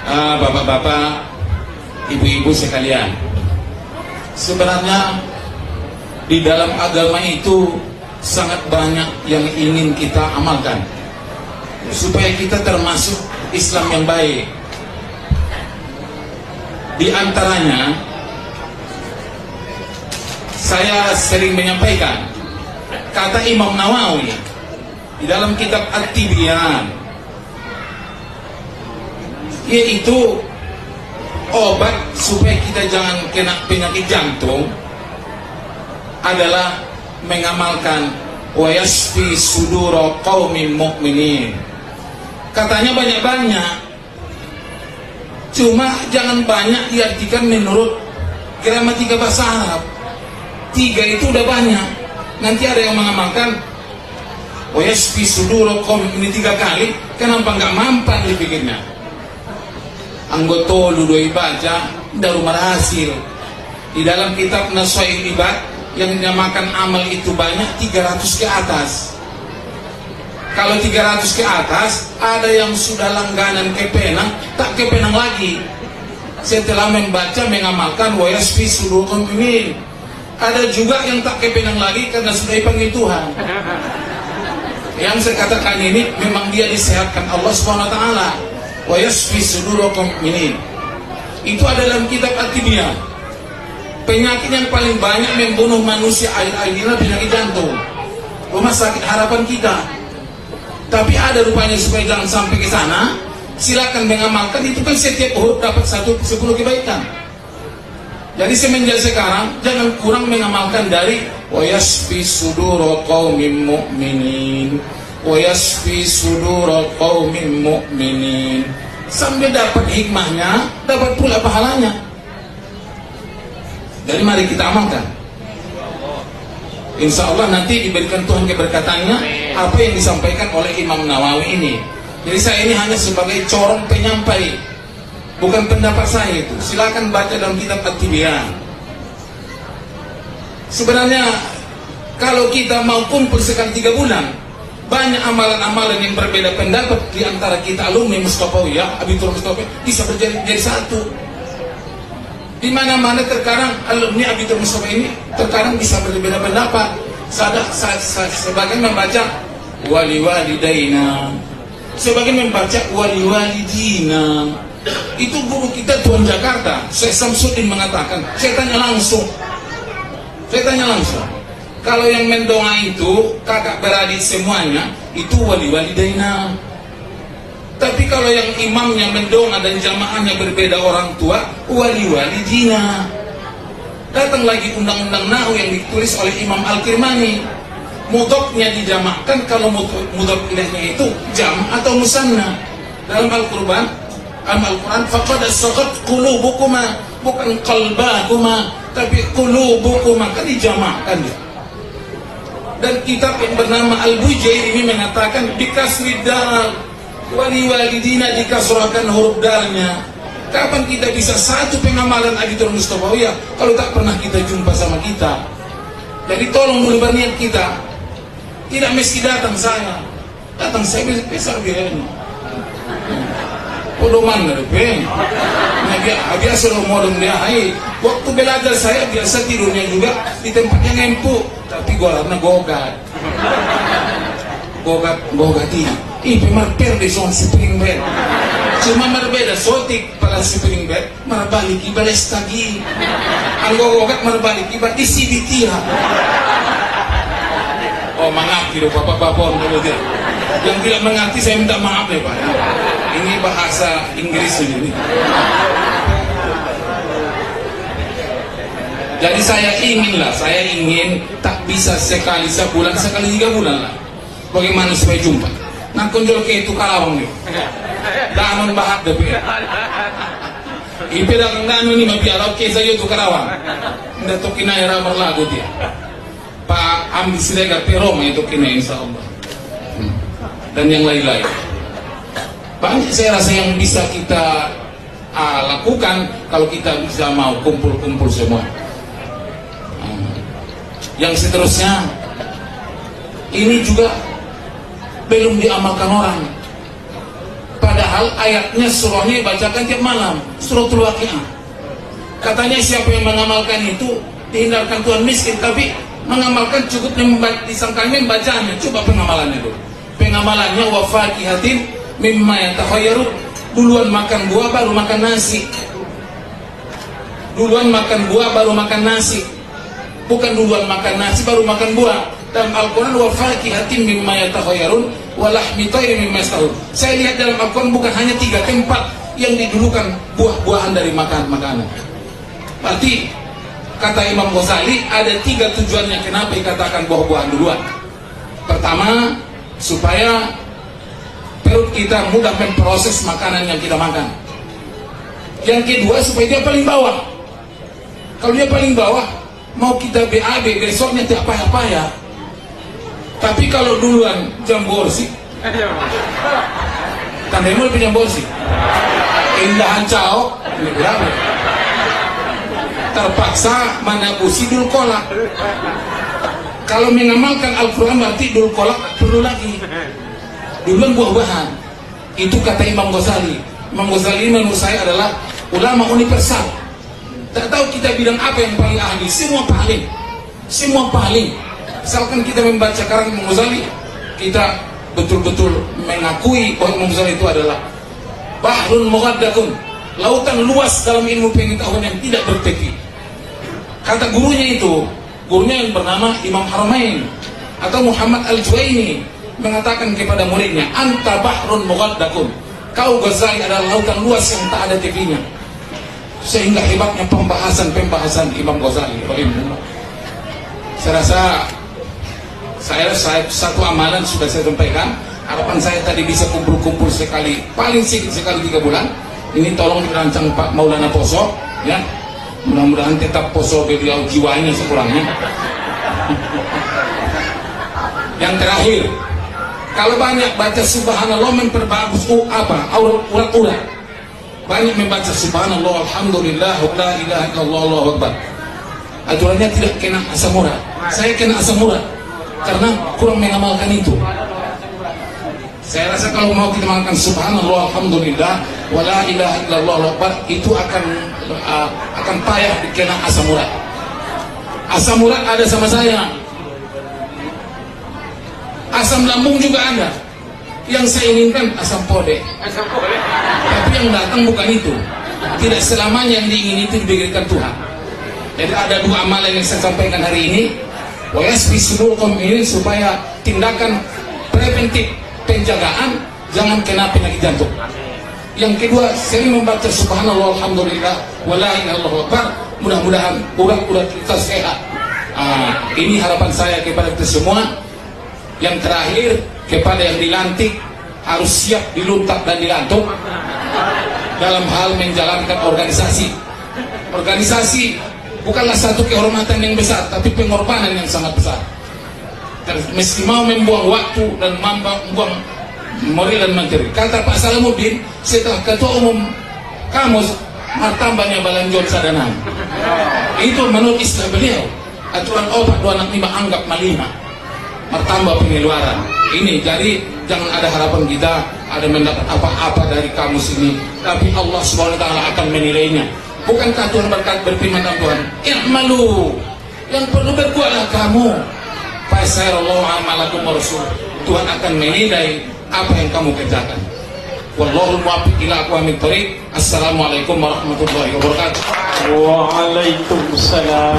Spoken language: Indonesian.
Bapak-bapak, ibu-ibu sekalian, sebenarnya di dalam agama itu sangat banyak yang ingin kita amalkan supaya kita termasuk Islam yang baik. Di antaranya, saya sering menyampaikan kata Imam Nawawi di dalam kitab At-Tibyan, yaitu obat supaya kita jangan kena penyakit jantung adalah mengamalkan wa yashfi sudura qaumin mu'minin. Katanya banyak-banyak, cuma jangan banyak diartikan menurut gramatika bahasa Arab. 3 itu udah banyak. Nanti ada yang mengamalkan wa yashfi sudura qaumin ini 3 kali, kenapa nggak mampan dipikirnya? Anggota lu doi baca daru hasil. Di dalam kitab Nasaih Ibad yang dinamakan amal itu banyak 300 ke atas. Kalau 300 ke atas, ada yang sudah langganan ke Penang, tak ke Penang lagi setelah membaca mengamalkan wa yashfi sudurul mu'minin. Ada juga yang tak ke Penang lagi karena sudah dipanggil Tuhan. Yang saya katakan ini memang dia disehatkan Allah Subhanahu wa taala. Wa yashfi sudurul mu'minin. Itu ada dalam kitab At-Tibyan. Penyakit yang paling banyak membunuh manusia akhir-akhir ini penyakit jantung. Rumah sakit harapan kita. Tapi ada rupanya supaya jangan sampai ke sana, silakan mengamalkan itu kan setiap Uhud dapat 10 kebaikan. Jadi semenjak sekarang jangan kurang mengamalkan dari wa yashfi sudurul qaumin mu'minin. Wa yashfi sudurul qaumin mu'minin. Sampai dapat hikmahnya, dapat pula pahalanya. Jadi mari kita amalkan. Insya Allah nanti diberikan Tuhan keberkatannya apa yang disampaikan oleh Imam Nawawi ini. Jadi saya ini hanya sebagai corong penyampai, bukan pendapat saya itu. Silakan baca dalam kitab At-Tibyan. Sebenarnya kalau kita mau kumpul sekali 3 bulan, banyak amalan-amalan yang berbeda pendapat di antara kita alumni Mustafawiyah, Abitur Mustafawiyah bisa jadi satu. Di mana-mana terkadang alumni Abitur Mustafawiyah ini terkadang bisa berbeda pendapat. Sebagian membaca wali walidaina, sebagian membaca wali walidina. Itu guru kita Tuan Jakarta, Syekh Samsudin mengatakan, saya tanya langsung. Kalau yang mendoa itu kakak beradik semuanya itu wali walidaina. Tapi kalau yang imamnya mendonga dan jamaahnya berbeda orang tua, wali walidina. Datang lagi undang-undang nahu yang ditulis oleh Imam Al-Kirmani. Mudhofnya dijamakkan kalau mudhof ilaihnya itu jam atau musanna. Dalam Al-Quran faqad as-saghat qulubukuma, bukan qalbakuma, tapi qulubukuma, kan dijamakkan dia. Dan kitab yang bernama Al-Bujair ini mengatakan bikasri dal, wali walidina dikasrahkan huruf dalnya. Kapan kita bisa satu pengamalan Abitur Mustafawiyah kalau tak pernah kita jumpa sama kita? Jadi tolong dulu berniat kita. Tidak mesti datang saya besar biayanya. Podoman ada peng. Biasa lo modern dia. Waktu belajar saya biasa tidurnya juga di tempat yang empuk, tapi golarnya gogat. Gogat ini pemarper di son spring bed. Cuma berbeda sotik pada spring bed, marbalik ibales tagi. Gogat marbalik ibal isi bitia. Oh mengerti loh bapak-bapak dulu dia. Yang tidak mengerti saya minta maaf ya Pak. Ini bahasa Inggris ini. Jadi saya ingin tak bisa sekali sebulan, sekali 3 bulan lah. Bagaimana supaya jumpa? Nah konjol ke itu Karawang nih. Danon bahat deh. Ipe dagang danon ini mabiarau ke saya itu Karawang. Nda tokina era berlagu dia. Pak ambil silega peroma itu kena insya Allah. Dan yang lain-lain. Banyak saya rasa yang bisa kita lakukan kalau kita bisa mau kumpul-kumpul semua. Yang seterusnya ini juga belum diamalkan orang. Padahal ayatnya surahnya bacakan tiap malam, suratul Waqiah. Katanya siapa yang mengamalkan itu dihindarkan Tuhan miskin, tapi mengamalkan cukup disangkanya bacanya. Coba pengamalannya dulu. Pengamalannya wa fakihatin mimma yatakhayyarun. Duluan makan buah baru makan nasi. Duluan makan buah baru makan nasi. Bukan duluan makan nasi baru makan buah. Dalam Al-Quran wa fakihatin mimma yatakhayyarun wa lahmi tayrin mimma yashtahun. Saya lihat dalam Al-Quran bukan hanya 3 tempat yang didulukan buah-buahan dari makanan. Berarti kata Imam Ghazali ada 3 tujuannya kenapa dikatakan buah-buahan duluan. Pertama, supaya perut kita mudah memproses makanan yang kita makan. Yang kedua, supaya dia paling bawah. Kalau dia paling bawah, mau kita BAB besoknya tidak payah-payah. Tapi kalau duluan jamborsi, tandai mau punya jamborsi, keindahan caok, ini berapa? Terpaksa menabusi dul kolak. Kalau mengamalkan Al-Quran berarti dul kolak perlu lagi. Duluan buah-buahan. Itu kata Imam Ghazali. Imam Ghazali menurut saya adalah ulama universal. Tak tahu kita bidang apa yang paling ahli, semua paling. Semua paling. Misalkan kita membaca karang Imam Ghazali, kita betul-betul mengakui bahwa Imam Ghazali itu adalah bahrun mughaddaqun, lautan luas dalam ilmu pengetahuan yang tidak bertepi. Kata gurunya yang bernama Imam Haramain atau Muhammad Al-Juwaini mengatakan kepada muridnya, anta bahrun mughaddaqun, kau Ghazali adalah lautan luas yang tak ada tepinya. Sehingga hebatnya pembahasan Imam Ghazali. Saya rasa saya satu amalan sudah saya sampaikan. Harapan saya tadi bisa kumpul-kumpul sekali, paling sedikit sekali 3 bulan. Ini tolong dirancang Pak Maulana Poso, ya. Mudah-mudahan tetap Poso beliau jiwanya sekurangnya. Yang terakhir, kalau banyak baca subhanallah memperbagus urat-urat. Banyak membaca subhanallah, alhamdulillah, la ilaha illallah, Allahu akbar. Aturannya tidak kena asam urat. Saya kena asam urat karena kurang mengamalkan itu. Saya rasa kalau mau kita makan subhanallah, alhamdulillah, wa la ilaha illallah, Allahu akbar, itu akan payah kena asam urat. Asam urat ada sama saya. Asam lambung juga ada. Yang saya inginkan asam pode. Tapi yang datang bukan itu. Tidak selamanya yang diingini itu diberikan Tuhan. Jadi ada 2 amalan yang saya sampaikan hari ini. Wa yasfi sudurkum ini supaya tindakan preventif penjagaan jangan kena penyakit jantung. Yang kedua, sering membaca subhanallah, alhamdulillah, wa la ilaha illallah. Mudah-mudahan urat-urat kita sehat. Ini harapan saya kepada kita semua. Yang terakhir, kepada yang dilantik harus siap diluntak dan dilantuk dalam hal menjalankan organisasi. Organisasi bukanlah satu kehormatan yang besar, tapi pengorbanan yang sangat besar. Dan meski mau membuang waktu dan membuang moral dan materi. Kata Pak Salamuddin, setelah ketua umum kamus, martabanya balanjol sadanan. Itu menurut istilah beliau. Aturan obat 265 anggap malima. Martamba pengeluaran. Ini jadi jangan ada harapan kita ada mendapat apa-apa dari kamus ini, tapi Allah SWT akan menilainya. Bukankah Tuhan berfirman dalam Tuhan, i'malu, yang perlu berbuatlah kamu, fasayarallahu amalakum wa rasul. Tuhan akan menilai apa yang kamu kerjakan. Wallahul muwaffiq ila aqwamit thoriq. Assalamualaikum warahmatullahi wabarakatuh. Waalaikumsalam.